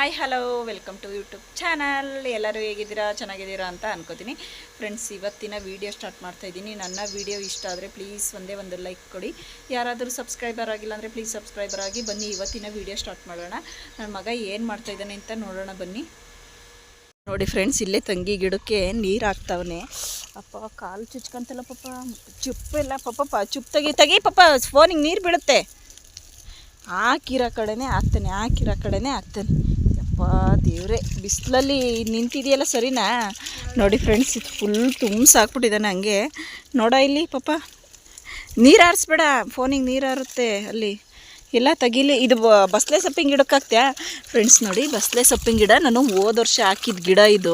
Hi hello welcome to YouTube channel. ಎಲ್ಲರೂ ಹೇಗಿದ್ದೀರಾ, ಚೆನ್ನಾಗಿದ್ದೀರಾ ಅಂತ ಅನ್ಕೋತೀನಿ. ಫ್ರೆಂಡ್ಸ್, ಇವತ್ತಿನ ವೀಡಿಯೋ ಸ್ಟಾರ್ಟ್ ಮಾಡ್ತಾ ಇದ್ದೀನಿ. ನನ್ನ ವೀಡಿಯೋ ಇಷ್ಟ ಆದರೆ ಪ್ಲೀಸ್ ಒಂದೇ ಒಂದು ಲೈಕ್ ಕೊಡಿ. ಯಾರಾದರೂ ಸಬ್ಸ್ಕ್ರೈಬರ್ ಆಗಿಲ್ಲ ಅಂದರೆ ಪ್ಲೀಸ್ ಸಬ್ಸ್ಕ್ರೈಬರ್ ಆಗಿ. ಬನ್ನಿ ಇವತ್ತಿನ ವೀಡಿಯೋ ಸ್ಟಾರ್ಟ್ ಮಾಡೋಣ. ನನ್ನ ಮಗ ಏನು ಮಾಡ್ತಾಯಿದ್ದಾನೆ ಅಂತ ನೋಡೋಣ ಬನ್ನಿ. ನೋಡಿ ಫ್ರೆಂಡ್ಸ್, ಇಲ್ಲೇ ತಂಗಿ ಗಿಡಕ್ಕೆ ನೀರು ಹಾಕ್ತಾವನೆ. ಅಪ್ಪ ಕಾಲು ಚುಚ್ಕೊಂತಲ್ಲ ಪಾಪ, ಚುಪ್ಪಿಲ್ಲ ಪಾಪ, ಚುಪ್ ತೆಗಿ ಪಾಪ, ಫೋನಿಗೆ ನೀರು ಬೀಳುತ್ತೆ. ಹಾಕಿರೋ ಕಡೆನೇ ಹಾಕ್ತಾನೆ, ಯಪ್ಪ ದೇವ್ರೆ, ಬಿಸಿಲಲ್ಲಿ ನಿಂತಿದೆಯಲ್ಲ ಸರಿನಾ? ನೋಡಿ ಫ್ರೆಂಡ್ಸ್, ಇದು ಫುಲ್ ಸಾಕ್ಬಿಟ್ಟಿದ್ದಾನೆ ಹಂಗೆ. ನೋಡ ಇಲ್ಲಿ ಪಾಪ, ನೀರು ಹಾರಿಸ್ಬೇಡ, ಫೋನಿಗೆ ನೀರು ಹಾರುತ್ತೆ ಅಲ್ಲಿ ಎಲ್ಲ ತೆಗೀಲಿ. ಇದು ಬಸಳೆ ಸೊಪ್ಪಿನ ಗಿಡಕ್ಕೆ ಹಾಕ್ತ್ಯಾ ಫ್ರೆಂಡ್ಸ್? ನೋಡಿ, ಬಸಳೆ ಸೊಪ್ಪಿನ ಗಿಡ ನಾನು ಹೋದ ವರ್ಷ ಹಾಕಿದ ಗಿಡ ಇದು.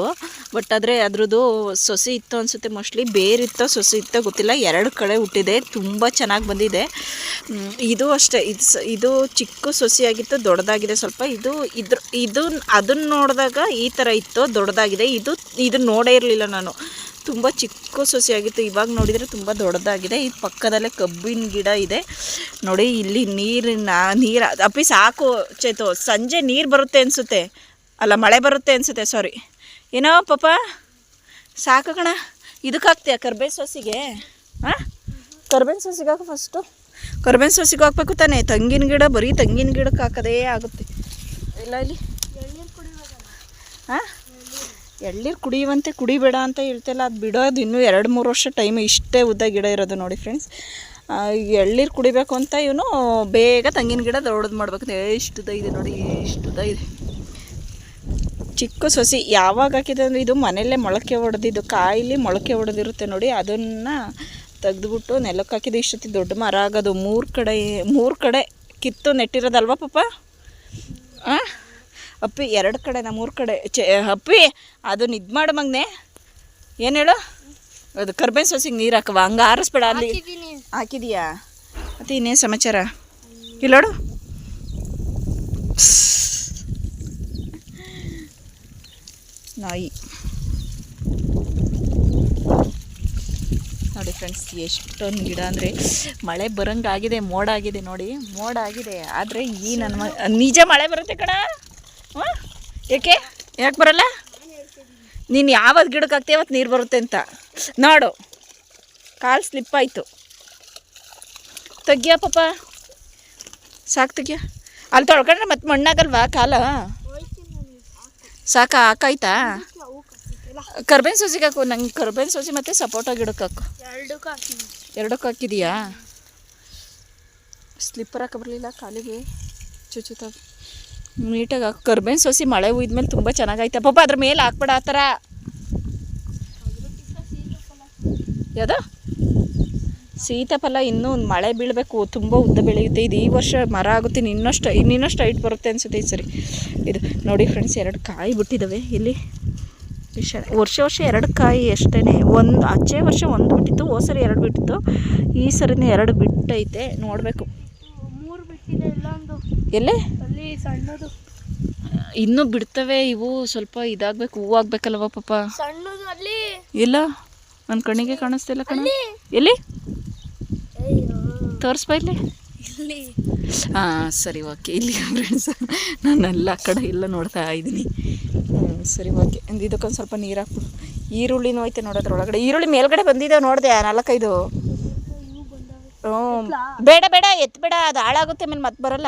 ಬಟ್ ಆದರೆ ಅದ್ರದ್ದು ಸೊಸೆ ಇತ್ತು ಅನಿಸುತ್ತೆ, ಮೋಸ್ಟ್ಲಿ ಬೇರಿತ್ತೋ ಸೊಸೆ ಇತ್ತೋ ಗೊತ್ತಿಲ್ಲ. 2 ಕಡೆ ಹುಟ್ಟಿದೆ, ತುಂಬ ಚೆನ್ನಾಗಿ ಬಂದಿದೆ. ಇದು ಅಷ್ಟೇ, ಇದು ಚಿಕ್ಕ ಸೊಸೆಯಾಗಿತ್ತು, ದೊಡ್ಡದಾಗಿದೆ ಸ್ವಲ್ಪ. ಇದು ಅದನ್ನು ನೋಡಿದಾಗ ಈ ಥರ ಇತ್ತು, ದೊಡ್ಡದಾಗಿದೆ. ಇದು ನೋಡೇ ಇರಲಿಲ್ಲ ನಾನು, ತುಂಬ ಚಿಕ್ಕ ಸೊಸೆಯಾಗಿತ್ತು. ಇವಾಗ ನೋಡಿದರೆ ತುಂಬ ದೊಡ್ಡದಾಗಿದೆ. ಇದು ಪಕ್ಕದಲ್ಲೇ ಕಬ್ಬಿನ ಗಿಡ ಇದೆ ನೋಡಿ. ಇಲ್ಲಿ ನೀರು ಅಪ್ಪಿ ಸಾಕು ಚೇತು, ಸಂಜೆ ನೀರು ಬರುತ್ತೆ ಅನಿಸುತ್ತೆ, ಅಲ್ಲ ಮಳೆ ಬರುತ್ತೆ ಅನಿಸುತ್ತೆ, ಸಾರಿ. ಏನೋ ಪಾಪ ಸಾಕು ಕಣ. ಇದಕ್ಕೆ ಹಾಕ್ತೀಯ ಕರ್ಬೇವಿನ ಸೊಸಿಗೆ? ಹಾಂ, ಕರ್ಬೇವಿನ ಸೊಸಿಗೆ ಹಾಕು ಫಸ್ಟು. ಕರ್ಬೇವಿನ ಸೊಸಿಗೆ ಹಾಕ್ಬೇಕು ತಾನೆ. ತೆಂಗಿನ ಗಿಡ ಬರೀ ತೆಂಗಿನ ಗಿಡಕ್ಕೆ ಹಾಕೋದೇ ಆಗುತ್ತೆ. ಇಲ್ಲ ಇಲ್ಲಿ ಹಾಂ, ಎಳ್ನೀರು ಕುಡಿಯುವಂತೆ ಕುಡಿಬೇಡ ಅಂತ ಹೇಳ್ತಿಲ್ಲ. ಅದು ಬಿಡೋದು ಇನ್ನೂ 2-3 ವರ್ಷ ಟೈಮ್. ಇಷ್ಟೇ ಉದ್ದ ಗಿಡ ಇರೋದು ನೋಡಿ ಫ್ರೆಂಡ್ಸ್. ಎಳ್ನೀರು ಕುಡಿಬೇಕು ಅಂತ ಇವನು ಬೇಗ ತೆಂಗಿನ ಗಿಡ ದೊಡ್ಡದು ಮಾಡ್ಬೇಕು. ಎಷ್ಟು ಉದ್ದ ಇದೆ ನೋಡಿ, ಎಷ್ಟು ಉದ್ದ ಇದೆ. ಚಿಕ್ಕ ಸೊಸಿ ಯಾವಾಗ ಹಾಕಿದೆ ಅಂದರೆ, ಇದು ಮನೆಯಲ್ಲೇ ಮೊಳಕೆ ಹೊಡೆದಿದ್ದು, ಕಾಯಿಲಿ ಮೊಳಕೆ ಹೊಡೆದಿರುತ್ತೆ ನೋಡಿ. ಅದನ್ನು ತೆಗೆದುಬಿಟ್ಟು ನೆಲಕ್ಕೆ ಹಾಕಿದ್ದು. ಇಷ್ಟೊತ್ತಿ ದೊಡ್ಡ ಮರ ಆಗೋದು. 3 ಕಡೆ ಕಿತ್ತು ನೆಟ್ಟಿರೋದಲ್ವ ಪಾಪ? ಹಾಂ ಅಪ್ಪಿ, 2 ಕಡೆನಾ 3 ಕಡೆ? ಅಪ್ಪಿ ಅದನ್ನ ಇದು ಮಾಡು ಮಗನೆ. ಏನು ಹೇಳು, ಅದು ಕರ್ಬೇವಿನ ಸೊಸಿಗೆ ನೀರು ಹಾಕವ, ಹಂಗೆ ಆರಿಸ್ಬೇಡ. ಅಲ್ಲಿ ಹಾಕಿದೀಯಾ? ಮತ್ತು ಇನ್ನೇನು ಸಮಾಚಾರ? ಇಲ್ಲೋಡು, ನಾಯಿ ನೋಡಿ ಫ್ರೆಂಡ್ಸ್, ಎಷ್ಟೊಂದು ಗಿಡ ಅಂದರೆ ಮಳೆ ಬರೋಂಗಾಗಿದೆ. ಮೋಡ ಆಗಿದೆ ನೋಡಿ, ಮೋಡ ಆಗಿದೆ. ಆದರೆ ಈ ನನ್ನ ನಿಜ ಮಳೆ ಬರುತ್ತೆ ಕಣ. ಹಾಂ, ಯಾಕೆ ಬರಲ್ಲ? ನೀನು ಯಾವತ್ತು ಗಿಡಕ್ಕೆ ಹಾಕ್ತೀಯ ಅವತ್ತು ನೀರು ಬರುತ್ತೆ ಅಂತ ನೋಡು. ಕಾಲು ಸ್ಲಿಪ್ ಆಯಿತು, ತೆಗಿಯ ಪಾಪ, ಸಾಕು ತೆಗಿಯ. ಅಲ್ಲಿ ತೊಳ್ಕೊಂಡ್ರೆ ಮತ್ತೆ ಮಣ್ಣಾಗಲ್ವಾ ಕಾಲ? ಸಾಕ ಹಾಕಾಯ್ತಾ? ಕರ್ಬೇವಿನ ಸೊಸಿಗೆ ಹಾಕು. ನಂಗೆ ಕರ್ಬೇವಿನ ಸೊಸಿ ಮತ್ತು ಸಪೋಟ ಗಿಡಕ್ಕೆ ಹಾಕು. 2ಕ್ಕೂ ಹಾಕಿದೀಯಾ? ಸ್ಲಿಪ್ಪರ್ ಹಾಕ ಬರಲಿಲ್ಲ ಕಾಲಿಗೆ, ಚುಚ್ಚುತ್ತಾಗ ನೀಟಾಗಿ ಹಾಕು. ಕರ್ಬೇವಿನ ಸೊಸಿ ಮಳೆ ಹುಯ್ದ್ಮೇಲೆ ತುಂಬ ಚೆನ್ನಾಗೈತೆ ಪಾಪ. ಅದ್ರ ಮೇಲೆ ಹಾಕ್ಬೇಡ ಆ ಥರ. ಯಾವುದು ಸೀತಾಫಲ? ಇನ್ನೂ ಮಳೆ ಬೀಳಬೇಕು, ತುಂಬ ಉದ್ದ ಬೆಳೆಯುತ್ತೆ. ಇದು ಈ ವರ್ಷ ಮರ ಆಗುತ್ತೆ, ಇನ್ನಷ್ಟು ಹೈಟ್ ಬರುತ್ತೆ ಅನಿಸುತ್ತೆ ಈ ಸರಿ. ಇದು ನೋಡಿ ಫ್ರೆಂಡ್ಸ್, 2 ಕಾಯಿ ಬಿಟ್ಟಿದ್ದಾವೆ ಇಲ್ಲಿ. ವರ್ಷ 2 ಕಾಯಿ ಅಷ್ಟೇ. ಆಚೆ ವರ್ಷ 1 ಬಿಟ್ಟಿತ್ತು, ಹೋದ ಸರಿ 2 ಬಿಟ್ಟಿತ್ತು, ಈ ಸರಿನೇ 2 ಬಿಟ್ಟೈತೆ. ನೋಡಬೇಕು. 3 ಬಿಟ್ಟಿದೆ. ಎಲ್ಲೇ ಸಣ್ಣದು ಇನ್ನೂ ಬಿಡ್ತವೆ ಇವು. ಸ್ವಲ್ಪ ಇದಾಗಬೇಕು, ಹೂವು ಆಗ್ಬೇಕಲ್ವ ಪಾಪ. ಸಣ್ಣದು ಅಲ್ಲಿ ಇಲ್ಲ, ನನ್ನ ಕಣ್ಣಿಗೆ ಕಾಣಿಸ್ತಿಲ್ಲ ಕಣ. ಎಲ್ಲಿ ತೋರಿಸ್ಬಾ ಇಲ್ಲಿ. ಹಾಂ ಸರಿ, ಓಕೆ. ಇಲ್ಲಿ ಫ್ರೆಂಡ್ಸ್, ನಾನೆಲ್ಲ ಆ ಕಡೆ ಎಲ್ಲ ನೋಡ್ತಾ ಇದ್ದೀನಿ. ಸರಿ, ಓಕೆ. ಇದಕ್ಕೊಂದು ಸ್ವಲ್ಪ ನೀರು ಹಾಕ್ಬಿಡು. ಈರುಳ್ಳಿನೂ ಐತೆ ನೋಡೋದ್ರೊಳಗಡೆ. ಈರುಳ್ಳಿ ಮೇಲ್ಗಡೆ ಬಂದಿದ್ದಾವೆ ನೋಡಿದೆ, 4-5. ಬೇಡ ಎತ್ತಬೇಡ, ಅದು ಹಾಳಾಗುತ್ತೆ ಮೇಲೆ ಮತ್ತೆ ಬರಲ್ಲ.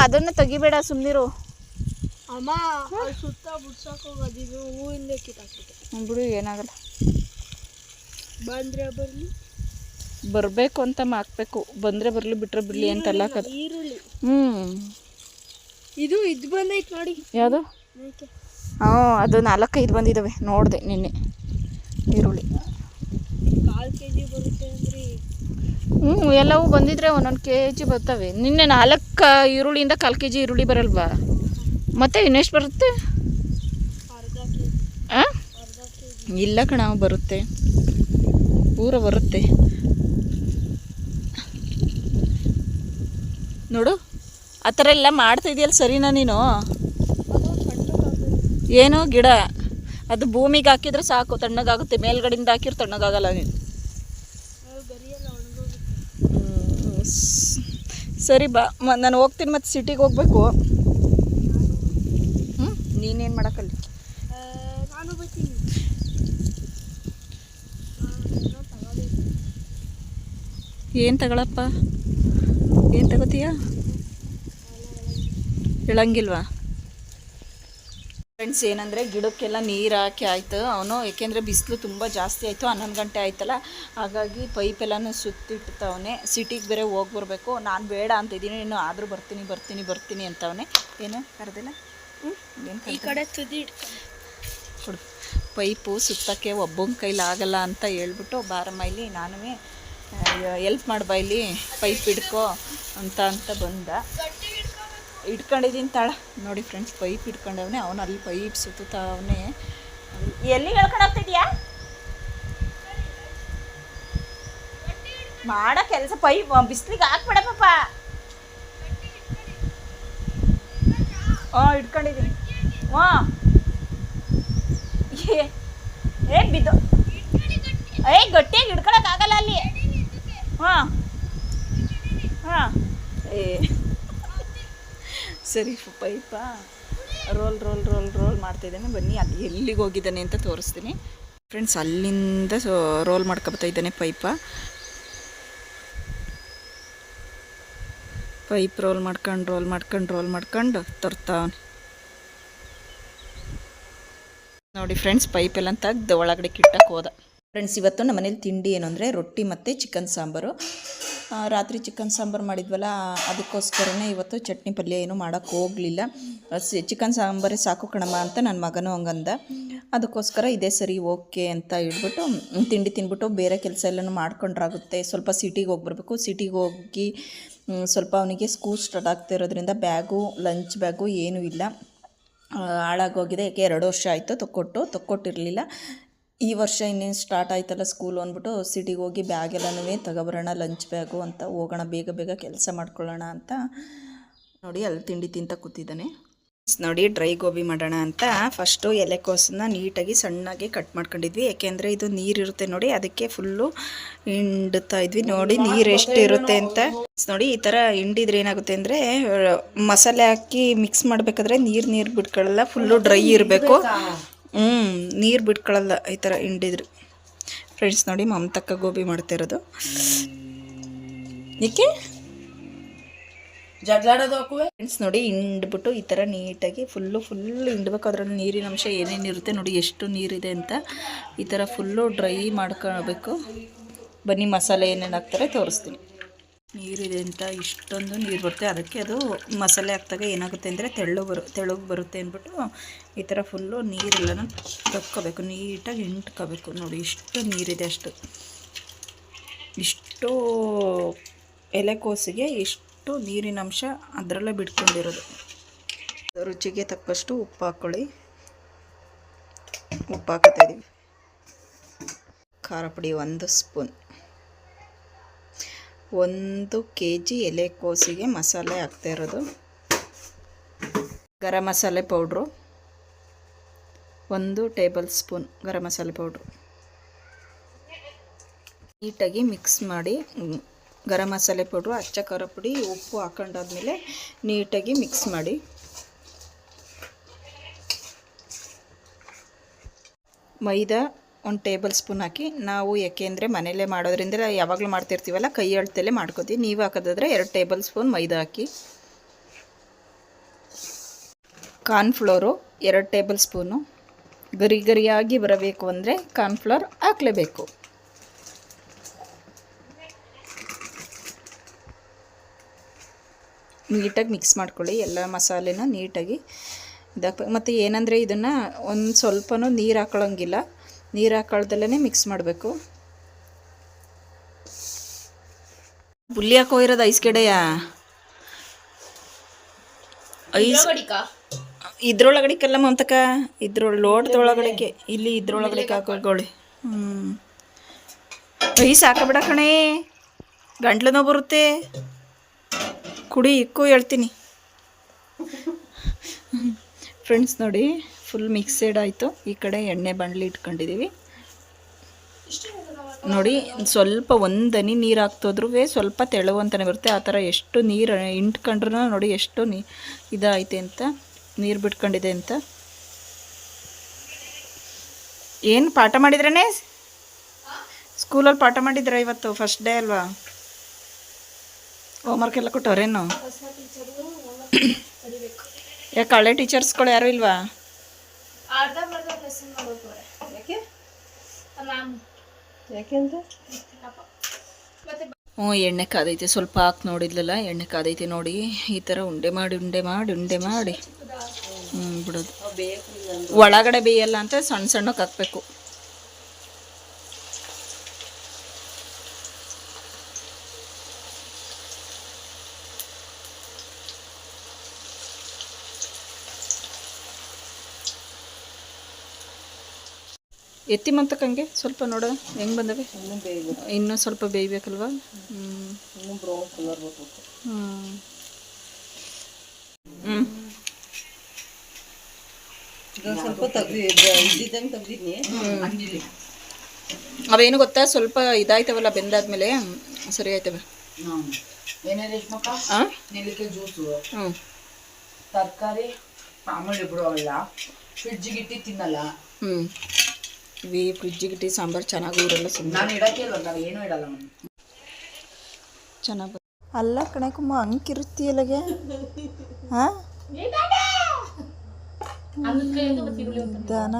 ಅದನ್ನು ತೆಗಿಬೇಡ, ಸುಮ್ಮನಿರು. ಅಮ್ಮ ಸುತ್ತ ಬಿಡ್ಸಕ್ಕೆ ಹೋಗೋದಿದ್ದು ಹೂವಿಂದ ಕಿತ್ತಾಕ್ಬಿಟ್ಟೆ. ಬಿಡು, ಏನಾಗಲ್ಲ. ಬಂದರೆ ಬರಬೇಕು ಅಂತ ಹಾಕ್ಬೇಕು. ಬಂದರೆ ಬರಲಿ, ಬಿಟ್ಟರೆ ಬಿಡಲಿ ಅಂತಲ್ಲ ಹಾಕೋದು. ಈರುಳ್ಳಿ ಇದು ಬಂದೈತೆ ನೋಡಿ. ಯಾವುದು? ಅದು 4-5 ಬಂದಿದ್ದಾವೆ ನೋಡಿದೆ ನಿನ್ನೆ. ಈರುಳ್ಳಿ 1/4 kg ಬರುತ್ತೆ ಅಂದರೆ. ಎಲ್ಲವೂ ಬಂದಿದ್ರೆ 1 kg ಬರ್ತವೆ. ನಿನ್ನೆ 4 ಈರುಳ್ಳಿಯಿಂದ 1/4 kg ಈರುಳ್ಳಿ ಬರಲ್ವಾ? ಮತ್ತೆ ಇನ್ನೆಷ್ಟು ಬರುತ್ತೆ? ಅರ್ಧ kg. ಹಾಂ, ಇಲ್ಲ ಕಣ, ಬರುತ್ತೆ, ಪೂರ ಬರುತ್ತೆ. ನೋಡು, ಆ ಥರ ಎಲ್ಲ ಮಾಡ್ತಾಯಿದೆಯಲ್ಲ, ಸರಿನಾ ನೀನು? ಏನೋ ಗಿಡ ಅದು ಭೂಮಿಗೆ ಹಾಕಿದ್ರೆ ಸಾಕು, ತಣ್ಣಗಾಗುತ್ತೆ. ಮೇಲ್ಗಡೆಯಿಂದ ಹಾಕಿದ್ರೆ ತಣ್ಣಗಾಗಲ್ಲ. ನೀನು ಸರಿ ಬಾ ನಾನು ಹೋಗ್ತೀನಿ, ಮತ್ತು ಸಿಟಿಗೆ ಹೋಗ್ಬೇಕು. ನೀನೇನು ಮಾಡೋಕ್ಕಲ್ಲಿ? ನಾನು ಬರ್ತೀನಿ. ಏನು ತಗೊಳಪ್ಪ? ಏನು ತಗೋತೀಯ? ಹೇಳಂಗಿಲ್ವಾ? ಫ್ರೆಂಡ್ಸ್, ಏನಂದರೆ ಗಿಡಕ್ಕೆಲ್ಲ ನೀರು ಹಾಕಿ ಆಯಿತು ಅವನು, ಏಕೆಂದರೆ ಬಿಸಿಲು ತುಂಬ ಜಾಸ್ತಿ ಆಯಿತು, 11 ಗಂಟೆ ಆಯ್ತಲ್ಲ, ಹಾಗಾಗಿ ಪೈಪೆಲ್ಲನೂ ಸುತ್ತಿಟ್ಟವನೆ. ಸಿಟಿಗೆ ಬೇರೆ ಹೋಗಿ ಬರಬೇಕು. ನಾನು ಬೇಡ ಅಂತಿದ್ದೀನಿ, ಇನ್ನು ಆದರೂ ಬರ್ತೀನಿ ಅಂತವನೆ. ಏನು ಕರೆದಿಲ್ಲ? ಏನು ಈ ಕಡೆ ತುದಿ ಕೊಡು. ಪೈಪು ಸುತ್ತಕ್ಕೆ ಒಬ್ಬನ ಕೈಲಿ ಆಗಲ್ಲ ಅಂತ ಹೇಳ್ಬಿಟ್ಟು, ಬಾರಮ್ಮ ಇಲ್ಲಿ ನಾನು ಎಲ್ಪ್ ಮಾಡ್ಬಾ ಇಲ್ಲಿ ಪೈಪ್ ಹಿಡ್ಕೊ ಅಂತ ಬಂದ. ಇಟ್ಕೊಂಡಿದ್ದೀನಿ ತಾಳ. ನೋಡಿ ಫ್ರೆಂಡ್ಸ್, ಪೈಪ್ ಇಟ್ಕೊಂಡವನೆ ಅವನು, ಅಲ್ಲಿ ಪೈಪ್ ಸುತ್ತವನೆ. ಎಲ್ಲಿ ಹೇಳ್ಕೊಂಡು ಹೋಗ್ತಿದ್ಯಾ? ಮಾಡೋ ಕೆಲಸ ಪೈಪ್ ಬಿಸ್ಲಿಗೆ ಹಾಕ್ಬೇಡ ಪಾಪ. ಇಟ್ಕೊಂಡಿದ್ದೀನಿ. ಬಿದ್ದು ಗಟ್ಟಿಯಾಗಿ ಹಿಡ್ಕೊಳಕ್ಕಾಗಲ್ಲ ಅಲ್ಲಿ. ಸರಿ, ಪೈಪಾ ರೋಲ್ ಮಾಡ್ತಾಯಿದ್ದಾನೆ. ಬನ್ನಿ ಅಲ್ಲಿ ಎಲ್ಲಿಗೆ ಹೋಗಿದ್ದಾನೆ ಅಂತ ತೋರಿಸ್ತೀನಿ. ಫ್ರೆಂಡ್ಸ್, ಅಲ್ಲಿಂದ ರೋಲ್ ಮಾಡ್ಕೊಬತ್ತಾ ಇದ್ದಾನೆ ಪೈಪ್ ರೋಲ್ ಮಾಡ್ಕೊಂಡು ತರ್ತಾವನೆ. ನೋಡಿ ಫ್ರೆಂಡ್ಸ್, ಪೈಪೆಲ್ಲ ತೆಗ್ದು ಒಳಗಡೆ ಕಿಟ್ಟಕ್ಕೆ ಹೋದ. ಫ್ರೆಂಡ್ಸ್, ಇವತ್ತು ನಮ್ಮ ಮನೇಲಿ ತಿಂಡಿ ಏನು ಅಂದರೆ ರೊಟ್ಟಿ ಮತ್ತು ಚಿಕನ್ ಸಾಂಬಾರು. ರಾತ್ರಿ ಚಿಕನ್ ಸಾಂಬಾರು ಮಾಡಿದ್ವಲ್ಲ, ಅದಕ್ಕೋಸ್ಕರನೇ ಇವತ್ತು ಚಟ್ನಿ ಪಲ್ಯ ಏನೂ ಮಾಡೋಕ್ಕೆ ಹೋಗಲಿಲ್ಲ. ಚಿಕನ್ ಸಾಂಬಾರೇ ಸಾಕು ಕಣಮ್ಮ ಅಂತ ನನ್ನ ಮಗನೂ ಹಂಗಂದ. ಅದಕ್ಕೋಸ್ಕರ ಇದೇ ಸರಿ ಓಕೆ ಅಂತ ಹೇಳ್ಬಿಟ್ಟು ತಿಂಡಿ ತಿಂದ್ಬಿಟ್ಟು ಬೇರೆ ಕೆಲಸ ಎಲ್ಲನೂ ಮಾಡ್ಕೊಂಡ್ರಾಗುತ್ತೆ. ಸ್ವಲ್ಪ ಸಿಟಿಗೆ ಹೋಗಿ ಬರಬೇಕು. ಸಿಟಿಗೆ ಹೋಗಿ ಸ್ವಲ್ಪ ಅವನಿಗೆ ಸ್ಕೂಲ್ ಸ್ಟಾರ್ಟ್ ಆಗ್ತಾ ಇರೋದ್ರಿಂದ ಲಂಚ್ ಬ್ಯಾಗು ಏನೂ ಇಲ್ಲ, ಹಾಳಾಗೋಗಿದೆ. ಯಾಕೆ 2 ವರ್ಷ ಆಯಿತು ತೊಕ್ಕೊಟ್ಟಿರಲಿಲ್ಲ. ಈ ವರ್ಷ ಇನ್ನೇನು ಸ್ಟಾರ್ಟ್ ಆಯ್ತಲ್ಲ ಸ್ಕೂಲು ಅಂದ್ಬಿಟ್ಟು ಸಿಟಿಗೆ ಹೋಗಿ ಬ್ಯಾಗೆಲ್ಲನೂ ತಗೊಬರೋಣ, ಲಂಚ್ ಬ್ಯಾಗು ಅಂತ ಹೋಗೋಣ, ಬೇಗ ಕೆಲಸ ಮಾಡ್ಕೊಳ್ಳೋಣ ಅಂತ. ನೋಡಿ ಅಲ್ಲಿ ತಿಂಡಿ ತಿಂತ ಕೂತಿದ್ದಾನೆ. ನೋಡಿ, ಡ್ರೈ ಗೋಬಿ ಮಾಡೋಣ ಅಂತ ಫಸ್ಟು ಎಲೆಕೋಸನ್ನ ನೀಟಾಗಿ ಸಣ್ಣಗೆ ಕಟ್ ಮಾಡ್ಕೊಂಡಿದ್ವಿ. ಯಾಕೆಂದರೆ ಇದು ನೀರಿರುತ್ತೆ ನೋಡಿ, ಅದಕ್ಕೆ ಫುಲ್ಲು ಹಿಂಡ್ತಾ ಇದ್ವಿ. ನೋಡಿ ನೀರು ಎಷ್ಟು ಇರುತ್ತೆ ಅಂತ. ನೋಡಿ, ಈ ಥರ ಹಿಂಡಿದ್ರೆ ಏನಾಗುತ್ತೆ ಅಂದರೆ ಮಸಾಲೆ ಹಾಕಿ ಮಿಕ್ಸ್ ಮಾಡಬೇಕಾದ್ರೆ ನೀರು ಬಿಟ್ಕೊಳ್ಳಲ್ಲ, ಫುಲ್ಲು ಡ್ರೈ ಇರಬೇಕು. ನೀರು ಬಿಟ್ಕೊಳ್ಳಲ್ಲ ಈ ಥರ ಹಿಂಡಿದ್ರು. ಫ್ರೆಂಡ್ಸ್, ನೋಡಿ ಮಮತಕ್ಕ ಗೋಬಿ ಮಾಡ್ತಾ ಇರೋದು. ಏಕೆ ಫ್ರೆಂಡ್ಸ್, ನೋಡಿ ಹಿಂಡ್ಬಿಟ್ಟು ಈ ಥರ ನೀಟಾಗಿ ಫುಲ್ಲು ಹಿಂಡ್ಬೇಕು. ಅದರಲ್ಲಿ ನೀರಿನ ಅಂಶ ಏನೇನಿರುತ್ತೆ ನೋಡಿ, ಎಷ್ಟು ನೀರಿದೆ ಅಂತ. ಈ ಥರ ಫುಲ್ಲು ಡ್ರೈ ಮಾಡ್ಕೋಬೇಕು. ಬನ್ನಿ ಮಸಾಲೆ ಏನೇನು ಹಾಕ್ತಾರೆ ತೋರಿಸ್ತೀನಿ. ನೀರಿದೆ ಅಂತ ಇಷ್ಟೊಂದು ನೀರು ಬರುತ್ತೆ. ಅದಕ್ಕೆ ಅದು ಮಸಾಲೆ ಹಾಕಿದಾಗ ಏನಾಗುತ್ತೆ ಅಂದರೆ ತೆಳ್ಳಗೆ ಬರುತ್ತೆ ಅಂದ್ಬಿಟ್ಟು ಈ ಥರ ಫುಲ್ಲು ನೀರೆಲ್ಲನೂ ತಕ್ಕೋಬೇಕು, ನೀಟಾಗಿ ಹಿಂಡ್ಕೋಬೇಕು. ನೋಡಿ ಇಷ್ಟು ನೀರಿದೆ, ಇಷ್ಟು ಎಲೆಕೋಸಿಗೆ ಇಷ್ಟು ನೀರಿನ ಅಂಶ ಅದರಲ್ಲೇ ಬಿಟ್ಕೊಂಡಿರೋದು. ರುಚಿಗೆ ತಕ್ಕಷ್ಟು ಉಪ್ಪು ಹಾಕ್ಕೊಳ್ಳಿ. ಉಪ್ಪು ಹಾಕ್ತಾ ಇದ್ದೀವಿ. ಖಾರ ಪುಡಿ 1 ಸ್ಪೂನ್. 1 kg ಎಲೆಕೋಸಿಗೆ ಮಸಾಲೆ ಹಾಕ್ತಾ ಇರೋದು. Garam masala powder 1 table spoon garam masala powder. ನೀಟಾಗಿ ಮಿಕ್ಸ್ ಮಾಡಿ ಗರಂ ಮಸಾಲೆ ಪೌಡ್ರು, ಅಚ್ಚ ಖಾರ ಪುಡಿ, ಉಪ್ಪು ಹಾಕೊಂಡಾದ್ಮೇಲೆ ನೀಟಾಗಿ ಮಿಕ್ಸ್ ಮಾಡಿ. ಮೈದಾ 1 ಟೇಬಲ್ ಸ್ಪೂನ್ ಹಾಕಿ. ನಾವು ಯಾಕೆಂದರೆ ಮನೆಯಲ್ಲೇ ಮಾಡೋದ್ರಿಂದ ಯಾವಾಗಲೂ ಮಾಡ್ತಿರ್ತೀವಲ್ಲ, ಕೈ ಅಳತೆಯಲ್ಲೇ ಮಾಡ್ಕೋತೀವಿ. ನೀವು ಹಾಕೋದಾದ್ರೆ 2 ಟೇಬಲ್ ಸ್ಪೂನ್ ಮೈದಾ ಹಾಕಿ. Cornflour 2 tablespoon. ಗರಿಯಾಗಿ ಬರಬೇಕು ಅಂದರೆ ಕಾರ್ನ್ಫ್ಲೋರ್ ಹಾಕಲೇಬೇಕು. ನೀಟಾಗಿ ಮಿಕ್ಸ್ ಮಾಡ್ಕೊಳ್ಳಿ ಎಲ್ಲ ಮಸಾಲೆನ ನೀಟಾಗಿ. ಮತ್ತು ಏನಂದರೆ ಇದನ್ನು ಒಂದು ಸ್ವಲ್ಪನೂ ನೀರು ಹಾಕೊಳ್ಳೋಂಗಿಲ್ಲ, ನೀರು ಹಾಕೊಳ್ದಲ್ಲೇ ಮಿಕ್ಸ್ ಮಾಡಬೇಕು. ಬುಲ್ಲಿ ಹಾಕೋ ಇರೋದು ಐಸ್ ಕಡೆಯ ಐಸ್ ಇದ್ರೊಳಗಡಿಕಲ್ಲ ಮಮತಕ್ಕ, ಲೋಟದೊಳಗಡೆಗೆ ಇಲ್ಲಿ ಇದ್ರೊಳಗಡೆಗೆ ಹಾಕೋಳಿ. ಐಸ್ ಹಾಕಬೇಡ ಕಣೆ, ಗಂಟ್ಲು ನೋವು ಬರುತ್ತೆ. ಕುಡಿ ಇಕ್ಕೂ ಹೇಳ್ತೀನಿ. ಫ್ರೆಂಡ್ಸ್, ನೋಡಿ ಫುಲ್ ಮಿಕ್ಸೆಡ್ ಆಯಿತು. ಈ ಕಡೆ ಎಣ್ಣೆ ಬಾಣಲಿ ಇಟ್ಕೊಂಡಿದ್ದೀವಿ. ನೋಡಿ ಸ್ವಲ್ಪ ಒಂದನಿ ನೀರು ಹಾಕ್ತೋದ್ರೂ ಸ್ವಲ್ಪ ತೆಳು ಅಂತಲೇ ಬರುತ್ತೆ. ಆ ಥರ ಎಷ್ಟು ನೀರು ಇಂಟ್ಕೊಂಡ್ರೂ ನೋಡಿ ಎಷ್ಟು ಇದೈತೆ ಅಂತ, ನೀರು ಬಿಟ್ಕೊಂಡಿದೆ ಅಂತ. ಏನು ಪಾಠ ಮಾಡಿದ್ರೇ? ಸ್ಕೂಲಲ್ಲಿ ಪಾಠ ಮಾಡಿದ್ರ ಇವತ್ತು? ಫಸ್ಟ್ ಡೇ ಅಲ್ವಾ? ಹೋಮ್ವರ್ಕ್ ಎಲ್ಲ ಕೊಟ್ಟವ್ರೇನು? ಯಾಕೆ ಹಳೆ ಟೀಚರ್ಸ್ಗಳು ಯಾರೂ ಇಲ್ವಾ? ಹ್ಞೂ, ಎಣ್ಣೆ ಕಾದೈತೆ. ಸ್ವಲ್ಪ ಹಾಕಿ ನೋಡಿದ್ಲಲ್ಲ, ಎಣ್ಣೆ ಕಾದೈತೆ ನೋಡಿ. ಈ ಥರ ಉಂಡೆ ಮಾಡಿ ಬಿಡೋದು. ಒಳಗಡೆ ಬೇಯಲ್ಲ ಅಂತ ಸಣ್ಣ ಸಣ್ಣಕ್ಕೆ ಹಾಕಬೇಕು. ಎತ್ತಿ ಮಂತಕ್ಕಂಗೆ ಸ್ವಲ್ಪ ನೋಡ ಹೆಂಗೆ ಬಂದವೆ. ಇನ್ನೂ ಸ್ವಲ್ಪ ಬೇಯಬೇಕಲ್ವಾ? ಅವೇನು ಗೊತ್ತಾ, ಸ್ವಲ್ಪ ಇದಾಯ್ತವಲ್ಲ, ಬೆಂದಾದ್ಮೇಲೆ ಸರಿ ಆಯ್ತವೆ. ತರಕಾರಿ ಮಾಮೂಲಿ ಬಿಡೋಲ್ಲ, ಫ್ರಿಡ್ಜಿಗೆ ಇಟ್ಟು ತಿನ್ನಲ್ಲ. ಇವಿ ಫ್ರಿಡ್ಜಿಗೆ ಇಟ್ಟು ಸಾಂಬಾರು ಚೆನ್ನಾಗಿ ಊರೆಲ್ಲ ನಾನು ಇಡಕ್ಕೆ ಇಲ್ವ, ನಾವು ಏನೂ ಇಡಲ್ಲ. ಚೆನ್ನಾಗಿ ಅಲ್ಲ ಕಣಕಮ್ಮ, ಅಂಕಿರುತ್ತೀಯಲ್ಲಗೆ. ಹಾಂ, ದಾನ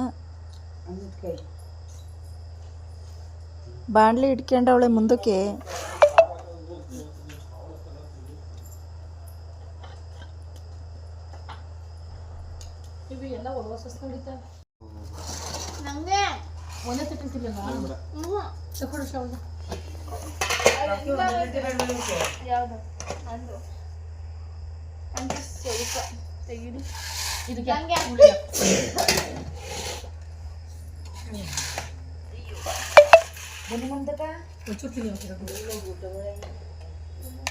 ಬಾಣಲಿ ಇಟ್ಕೊಂಡವಳೆ ಮುಂದಕ್ಕೆ.